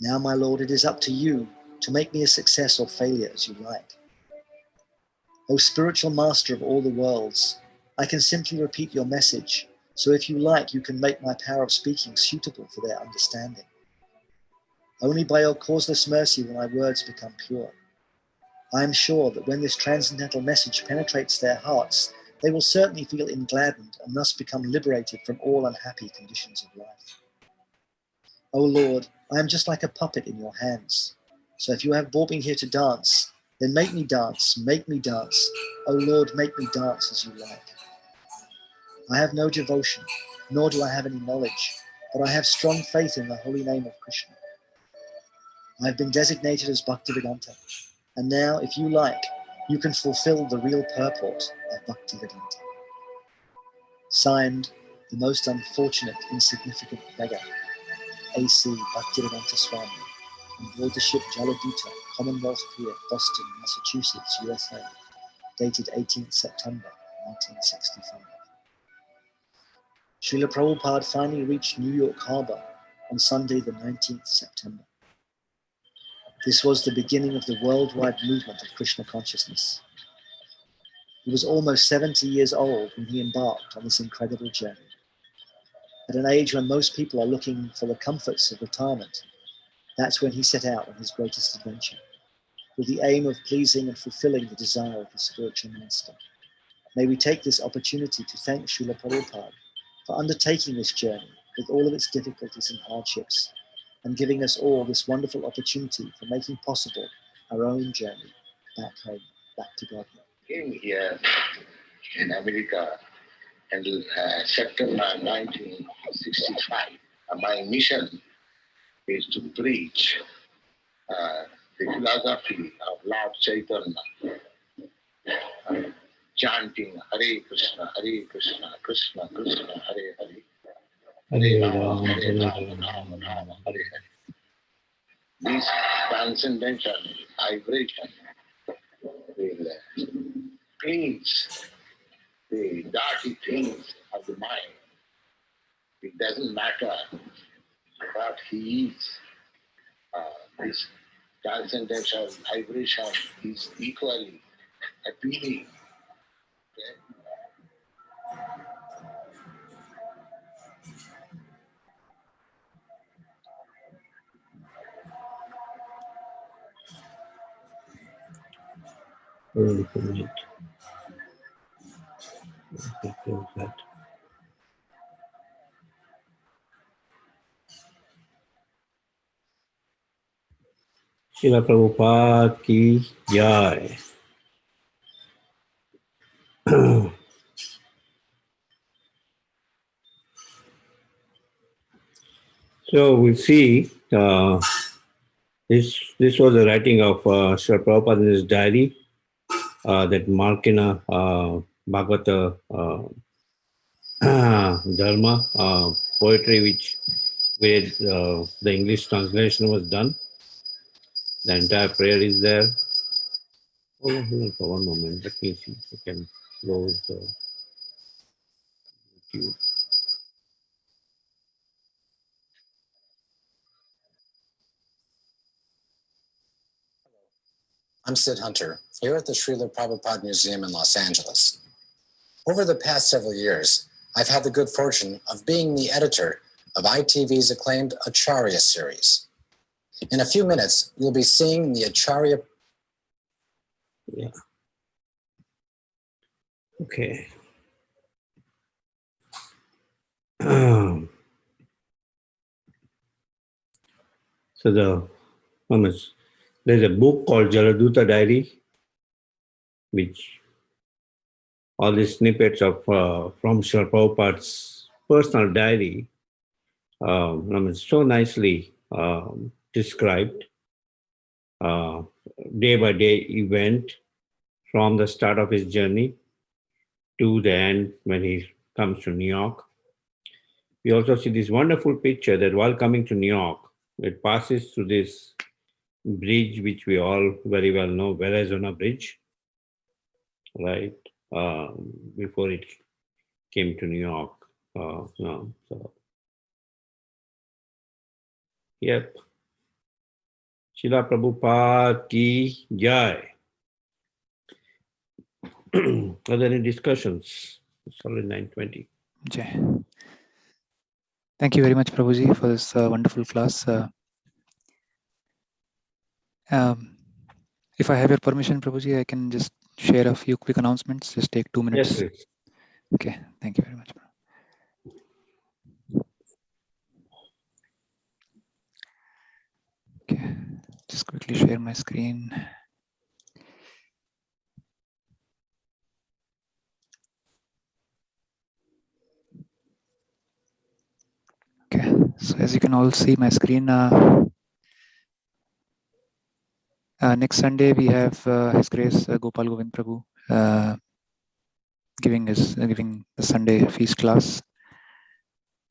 Now, my Lord, it is up to you to make me a success or failure as you like. O spiritual master of all the worlds, I can simply repeat your message, so if you like, you can make my power of speaking suitable for their understanding. Only by your causeless mercy will my words become pure. I am sure that when this transcendental message penetrates their hearts, they will certainly feel engladdened and thus become liberated from all unhappy conditions of life. O Lord, I am just like a puppet in your hands. So if you have brought me here to dance, then make me dance, make me dance. O Lord, make me dance as you like. I have no devotion, nor do I have any knowledge, but I have strong faith in the holy name of Krishna. I have been designated as Bhaktivedanta, and now, if you like, you can fulfill the real purport of Bhaktivedanta. Signed, the most unfortunate, insignificant beggar, A.C. Bhaktivedanta Swami, on board the ship Jaladuta, Commonwealth Pier, Boston, Massachusetts, USA, dated 18th September 1965. Srila Prabhupada finally reached New York Harbor on Sunday, the 19th September. This was the beginning of the worldwide movement of Krishna consciousness. He was almost 70 years old when he embarked on this incredible journey. At an age when most people are looking for the comforts of retirement, that's when he set out on his greatest adventure, with the aim of pleasing and fulfilling the desire of his spiritual master. May we take this opportunity to thank Srila Prabhupada for undertaking this journey with all of its difficulties and hardships, and giving us all this wonderful opportunity for making possible our own journey back home, back to God. Came here in America in September 1965. My mission is to preach the philosophy of Lord Chaitanya, chanting Hare Krishna, Krishna Krishna, Hare Hare, Hare Rama, Rama Rama, Hare Hare. This transcendental vibration will cleanse the dirty things of the mind. It doesn't matter what he is. This transcendental vibration is equally appealing. Okay? Really commit. Close that. Srila Prabhupada ki jai. So we see this was the writing of Srila Prabhupada in his diary, that Markina Bhagavata Dharma poetry, which where the English translation was done. The entire prayer is there. Hold on for one moment. Let me see if I can close the YouTube. I'm Sid Hunter, here at the Srila Prabhupada Museum in Los Angeles. Over the past several years, I've had the good fortune of being the editor of ITV's acclaimed Acharya series. In a few minutes, you'll be seeing the Acharya. Yeah. Okay. So there's a book called Jaladuta Diary, which all these snippets of from Srila Prabhupada's personal diary, so nicely described, day by day event from the start of his journey to the end when he comes to New York. We also see this wonderful picture that while coming to New York, it passes through this bridge, which we all very well know, Verizon Bridge, right? Before it came to New York. So, yep. Srila Prabhupada ki jai. Are there any discussions? It's already 9:20. Jai. Thank you very much, Prabhuji, for this wonderful class. If I have your permission, Prabhuji, I can just share a few quick announcements. Just take 2 minutes. Yes, please. Okay, thank you very much. Okay, just quickly share my screen. Okay, so as you can all see my screen, Next Sunday, we have His Grace Gopal Govind Prabhu giving the Sunday feast class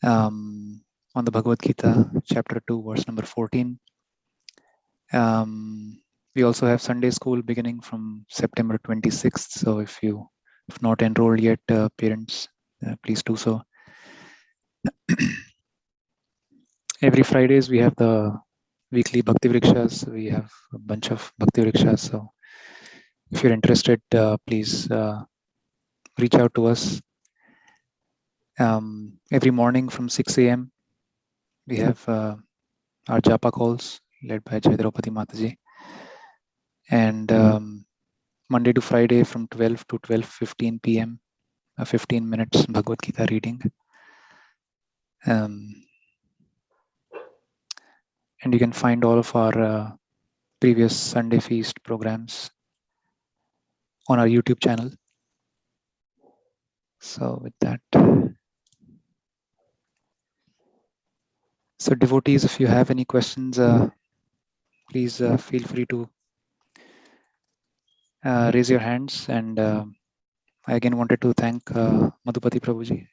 on the Bhagavad Gita, chapter 2, verse number 14. We also have Sunday school beginning from September 26th. So if you have not enrolled yet, parents, please do so. Every Fridays we have the weekly Bhakti Vrikshas. We have a bunch of Bhakti Vrikshas. So if you're interested, please reach out to us. Every morning from 6 a.m. we have our Japa calls led by Jaladuta Mataji. And Monday to Friday from 12 to 12:15 p.m. 15 minutes Bhagavad Gita reading. And you can find all of our previous Sunday feast programs on our YouTube channel. So with that, so devotees, if you have any questions, please feel free to raise your hands. And I again wanted to thank Madhupati Prabhuji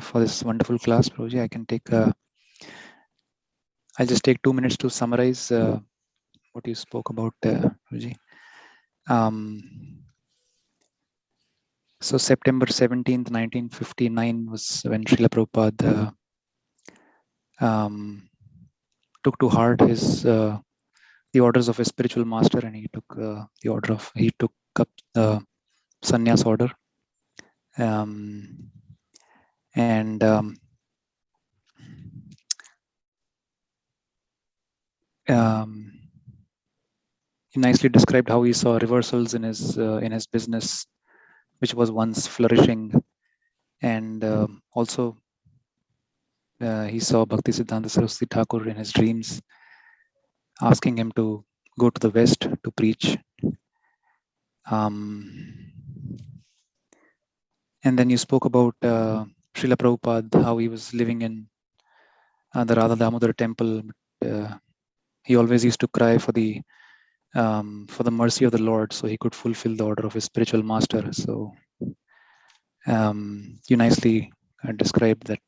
for this wonderful class. Prabhuji, I can take, I'll just take 2 minutes to summarize what you spoke about, Prabhuji. So September 17th, 1959 was when Srila Prabhupada took to heart his the orders of his spiritual master, and he took he took up the sannyas order. And he nicely described how he saw reversals in his business, which was once flourishing, and also he saw Bhaktisiddhanta Saraswati Thakur in his dreams, asking him to go to the West to preach. And then you spoke about Srila Prabhupada, how he was living in the Radha Damodar temple. He always used to cry for the mercy of the Lord, so he could fulfill the order of his spiritual master. So you nicely described that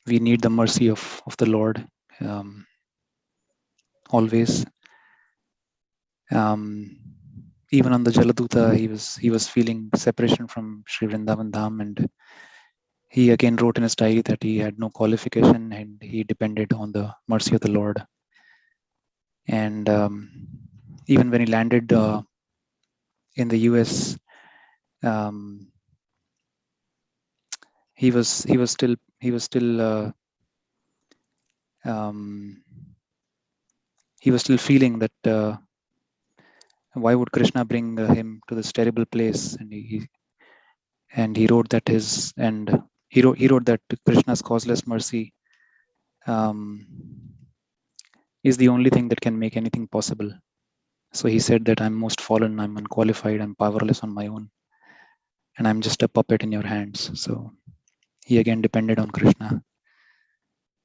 we need the mercy of the Lord always. Even on the Jaladuta, he was feeling separation from Sri Vrindavan Dham, and he again wrote in his diary that he had no qualification and he depended on the mercy of the Lord. And even when he landed in the US, he was still feeling that why would Krishna bring him to this terrible place? And he wrote that he wrote that Krishna's causeless mercy is the only thing that can make anything possible. So he said that I'm most fallen, I'm unqualified, I'm powerless on my own, and I'm just a puppet in your hands. So he again depended on Krishna.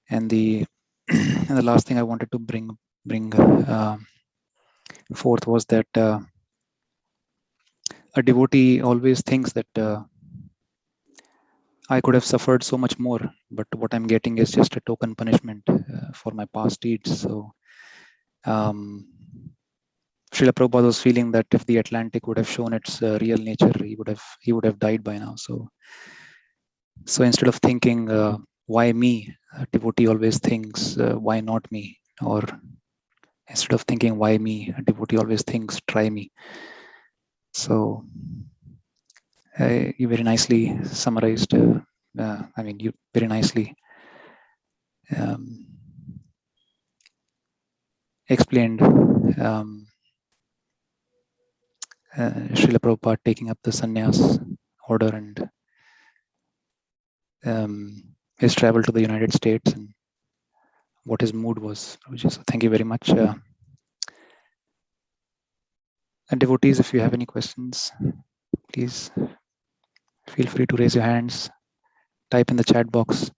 And the and the last thing I wanted to bring forth was that a devotee always thinks that I could have suffered so much more, but what I'm getting is just a token punishment for my past deeds. So Srila Prabhupada was feeling that if the Atlantic would have shown its real nature, he would have died by now. So instead of thinking why me, a devotee always thinks why not me, or instead of thinking why me, a devotee always thinks try me. So you very nicely summarized. You very nicely explained Srila Prabhupada taking up the sannyas order and his travel to the United States and what his mood was. So thank you very much. And devotees, if you have any questions, please feel free to raise your hands, type in the chat box.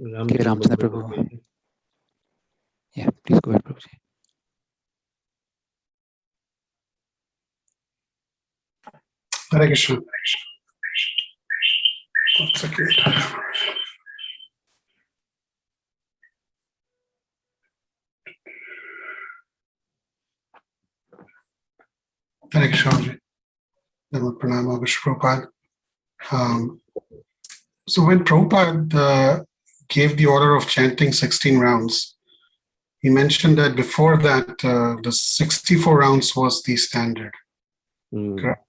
Okay, Ramchandra Prabhu. Yeah, please go ahead, Prabhuji. Hare Krishna. One second. Hare Krishna. Pranama, Vishnu Prabhupada. So when Prabhupada gave the order of chanting 16 rounds, he mentioned that before that, the 64 rounds was the standard. Correct?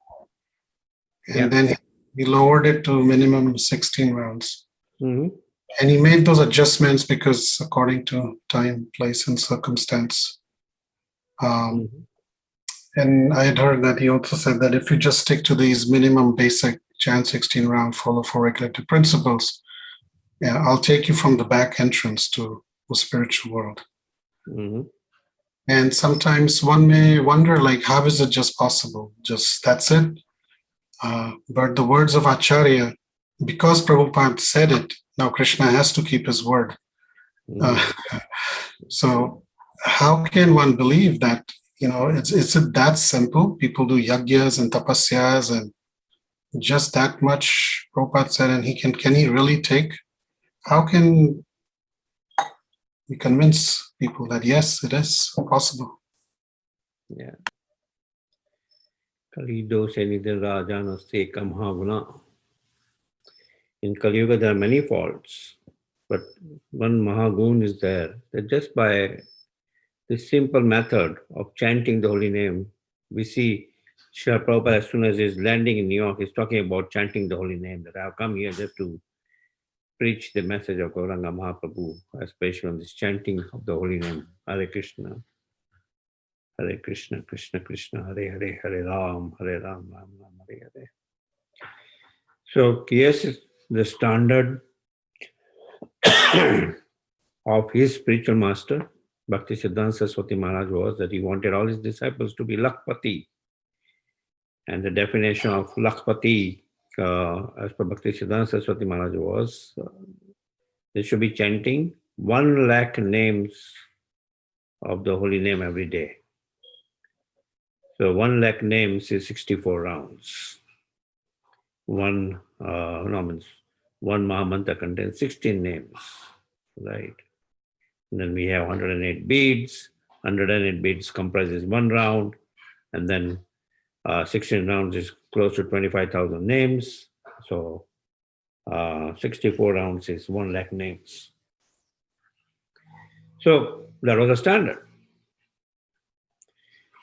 And then he lowered it to minimum 16 rounds. And he made those adjustments because according to time, place, and circumstance. And I had heard that he also said that if you just stick to these minimum basic chant 16 round, follow 4 regulative principles, I'll take you from the back entrance to the spiritual world. And sometimes one may wonder, like, how is it just possible? Just that's it? But the words of Acharya, because Prabhupada said it, now Krishna has to keep his word. So how can one believe that, it's that simple? People do yagyas and tapasyas and just that much Prabhupada said, and can he really take? How can we convince people that yes, it is possible? Yeah. Kalido Senidin Rajana Se Kamhavana. In Kali Yuga, there are many faults, but one Mahagun is there. That just by this simple method of chanting the holy name, we see Srila Prabhupada, as soon as he's landing in New York, he's talking about chanting the holy name, that I have come here just to preach the message of Gauranga Mahaprabhu, especially on this chanting of the holy name, Hare Krishna. Hare Krishna, Krishna Krishna, Hare Hare, Hare Ram, Ram Ram, Hare Hare. So, yes, the standard of his spiritual master, Bhakti Siddhanta Saraswati Maharaj, was that he wanted all his disciples to be Lakpati. And the definition of Lakpati, as per Bhakti Siddhanta Saraswati Maharaj, was they should be chanting 1 lakh names of the holy name every day. So 1 lakh names is 64 rounds. One Mahamantra contains 16 names, right? And then we have 108 beads. 108 beads comprises 1 round, and then 16 rounds is close to 25,000 names. So 64 rounds is 1 lakh names. So that was the standard.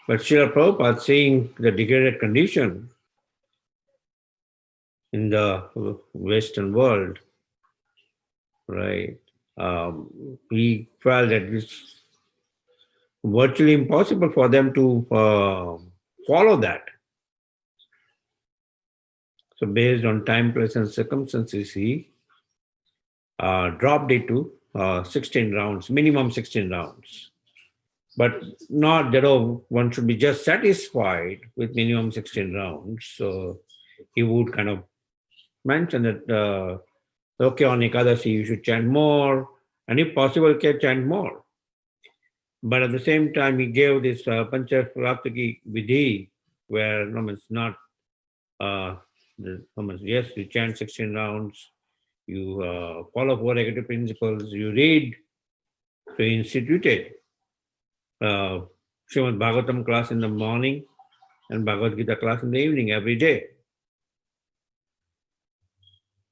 But Srila Prabhupada, seeing the degraded condition in the Western world, right, he felt that it's virtually impossible for them to follow that. So based on time, place, and circumstances, he dropped it to 16 rounds, minimum 16 rounds. But not that, one should be just satisfied with minimum 16 rounds. So he would kind of mention that, okay, on Ekadashi you should chant more, and if possible, can chant more. But at the same time, he gave this Pancha Rataki Vidhi, where it's not, yes, you chant 16 rounds, you follow 4 negative principles, you read. So he instituted Srimad Bhagavatam class in the morning and Bhagavad Gita class in the evening every day.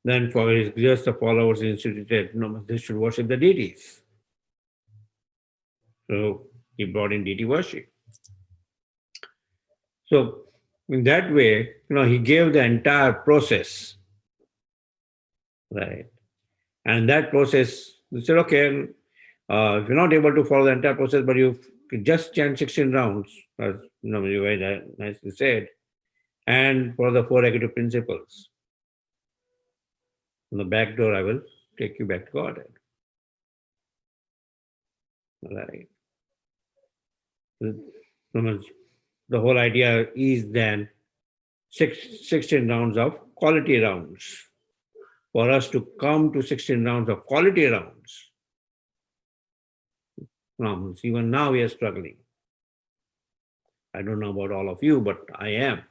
Then for his Grihastha followers, he instituted, they should worship the deities. So he brought in deity worship. So in that way, he gave the entire process, right? And that process, he said, okay, if you're not able to follow the entire process, but you just chant 16 rounds, as you very nicely said, and for the 4 negative principles. On the back door, I will take you back to Godhead. Right. The whole idea is then 16 rounds of quality rounds. for us to come to 16 rounds of quality rounds. Even now we are struggling. I don't know about all of you, but I am.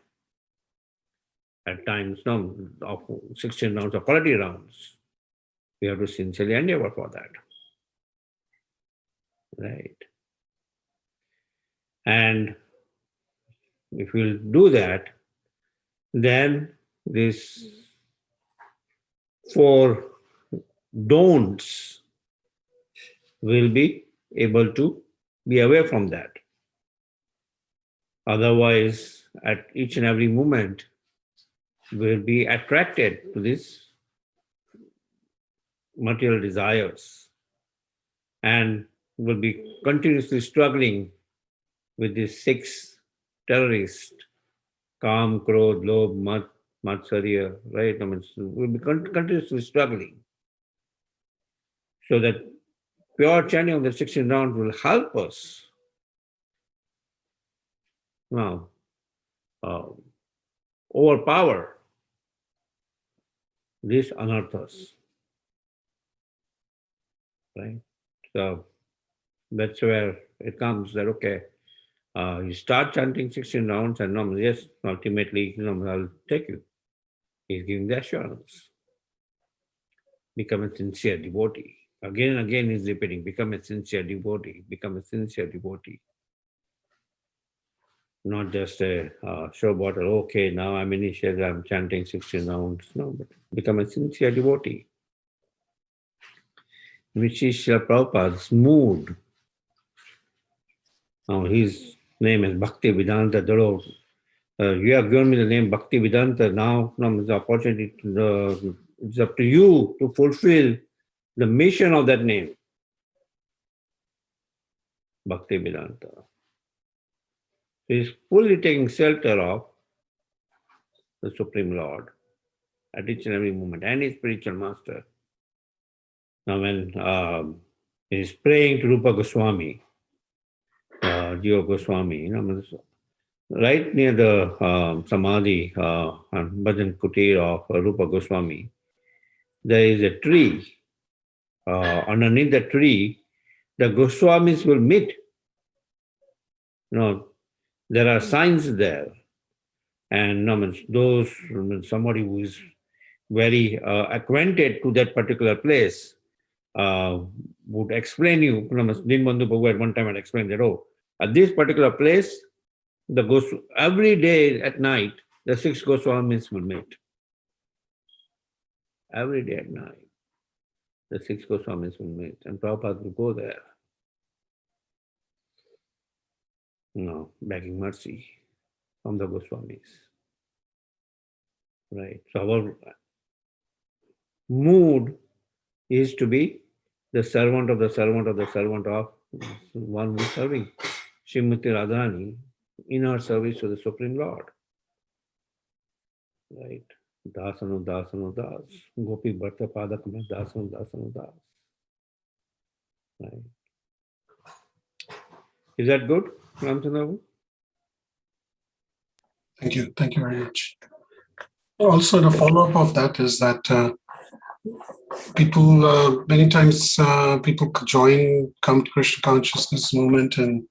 At times, of 16 rounds of quality rounds, we have to sincerely endeavor for that. Right. And if we'll do that, then these 4 don'ts will be able to be away from that. Otherwise, at each and every moment, we'll be attracted to these material desires and will be continuously struggling with these 6 terrorists, Kam, Krodh, Lobh, Mat, Matsarya, right? We'll be continuously struggling. So that pure chanting of the 16 rounds will help us now overpower these anarthas. Right? So that's where it comes that, okay, you start chanting 16 rounds and yes, ultimately, I'll take you. He's giving the assurance. Become a sincere devotee. Again and again he's repeating, become a sincere devotee, become a sincere devotee. Not just a show bottle, okay, now I'm initiated, I'm chanting 16 rounds. No, but become a sincere devotee. Which is Srila Prabhupada's mood. Now his name is Bhakti Vedanta Dharo. You have given me the name Bhakti Vedanta. Now it's the opportunity it's up to you to fulfill the mission of that name. Bhakti Vedanta. He is fully taking shelter of the Supreme Lord at each and every moment, and his spiritual master. Now when he is praying to Rupa Goswami, Jiva Goswami, right near the Samadhi and Bhajan Kutir of Rupa Goswami, there is a tree. Underneath the tree, the Goswamis will meet. There are signs there. And those, somebody who is very acquainted to that particular place would explain you. Dinbandhu Prabhu at one time had explained that, at this particular place, every day at night, the 6 Goswamis will meet. Every day at night, the 6 Goswamis will meet, and Prabhupada will go there. Begging mercy from the Goswamis. Right. So our mood is to be the servant of the servant of the servant of one who is serving Srimati Radharani in our service to the Supreme Lord. Right. Dasanu Dasanu Das. Gopi Bharta Padak mein Dasanu Dasanu Das. Right. Is that good, Ramchandra? Thank you. Thank you very much. Also, the follow-up of that is that people, many times people come to Krishna consciousness movement and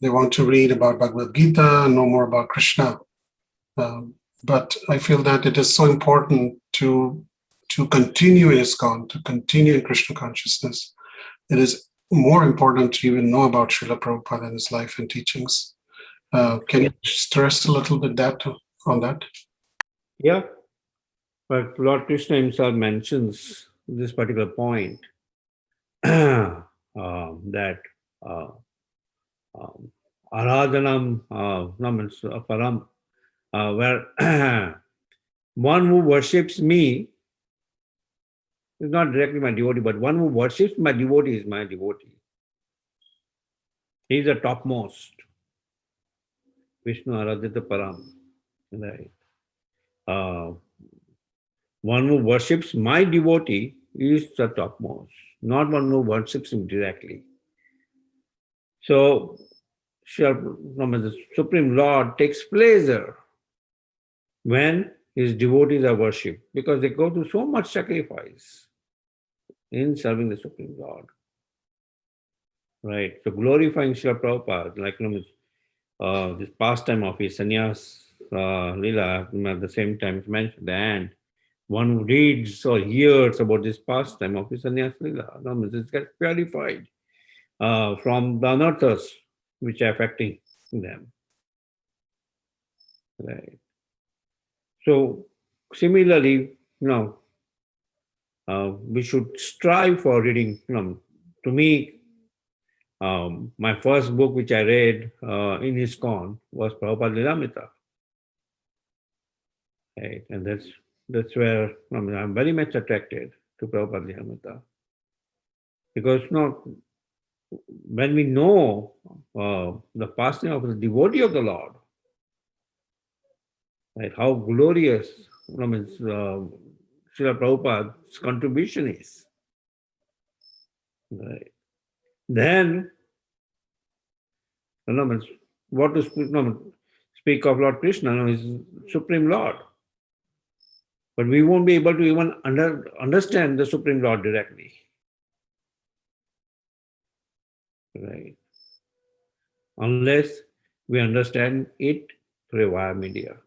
they want to read about Bhagavad Gita, know more about Krishna. But I feel that it is so important to continue in ISKCON, to continue in Krishna consciousness. It is more important to even know about Srila Prabhupada and his life and teachings. Can you stress a little bit on that? Yeah, but Lord Krishna himself mentions this particular point that Aradhanam Param, where one who worships me is not directly my devotee, but one who worships my devotee is my devotee. He is the topmost. Vishnu Aradhita Param. Right. One who worships my devotee is the topmost, not one who worships him directly. So, the Supreme Lord takes pleasure when his devotees are worshipped because they go through so much sacrifice in serving the Supreme Lord. Right. So glorifying Srila Prabhupada, like this pastime of his sannyas lila, at the same time it's mentioned, and one who reads or hears about this pastime of his sannyas lila, it gets purified from the anarthas which are affecting them. Right. So similarly, we should strive for reading. To me, my first book which I read in ISKCON was Prabhupada Lilamrita. Right, and that's where I'm very much attracted to Prabhupada Lilamrita, because when we know the passing of the devotee of the Lord, right, how glorious Srila Prabhupada's contribution is, right, then what to speak of Lord Krishna, is Supreme Lord. But we won't be able to even understand the Supreme Lord directly. Right? Unless we understand it through via media.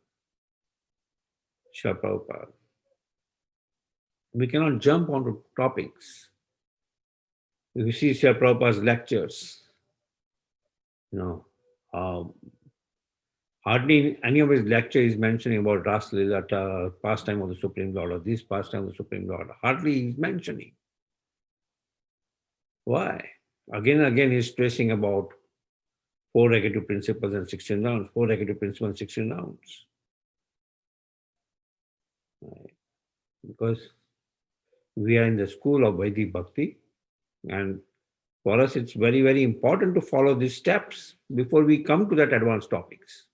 Srila Prabhupada. We cannot jump onto topics. If you see Srila Prabhupada's lectures, hardly any of his lecture is mentioning about Ras Lila, pastime of the Supreme Lord, or this pastime of the Supreme Lord. Hardly he's mentioning. Why? Again and again he's stressing about 4 negative principles and 16 rounds, 4 negative principles and 16 rounds. Right. Because we are in the school of Vaidhi Bhakti, and for us it's very, very important to follow these steps before we come to that advanced topics.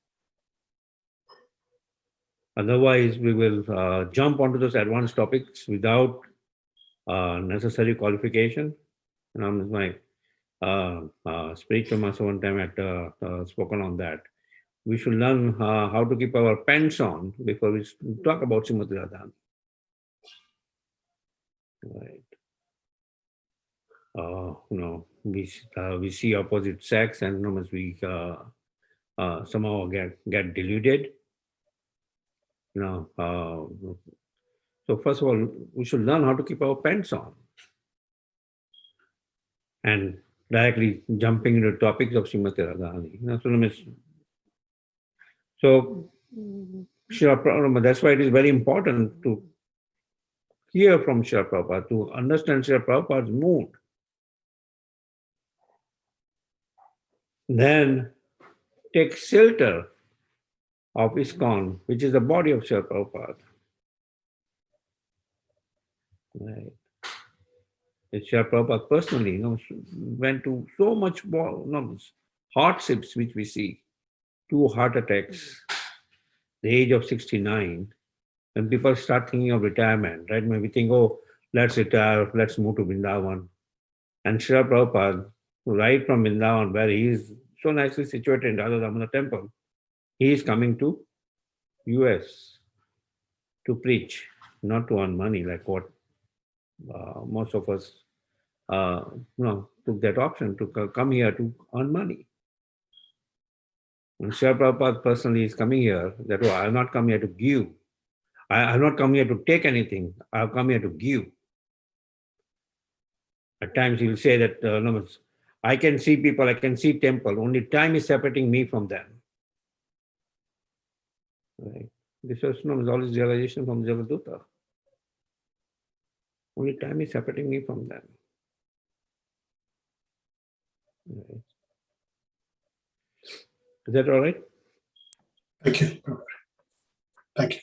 Otherwise, we will jump onto those advanced topics without necessary qualification. My spiritual master one time had spoken on that. We should learn how to keep our pants on before we talk about Srimati Radharani. Right. We see opposite sex, and we somehow get deluded. So first of all, we should learn how to keep our pants on. And directly jumping into topics of Srimati Radharani. So that's why it is very important to hear from Srila Prabhupada, to understand Srila Prabhupada's mood. Then take shelter of ISKCON, which is the body of Srila Prabhupada. Right. Srila Prabhupada personally, went to so much hardships which we see. 2 heart attacks, the age of 69. When people start thinking of retirement, right? When we think, oh, let's retire, let's move to Vrindavan. And Srila Prabhupada, right from Vrindavan, where he is so nicely situated in Radha Damodar temple, he is coming to US to preach, not to earn money, like what most of us took that option to come here to earn money. And Srila Prabhupada personally is coming here, that I have not come here to give. I have not come here to take anything. I have come here to give. At times he will say that, I can see people, I can see temple, only time is separating me from them. Right? This was all his realization from Jaladuta. Only time is separating me from them. Right. Is that all right? Thank you. Thank you.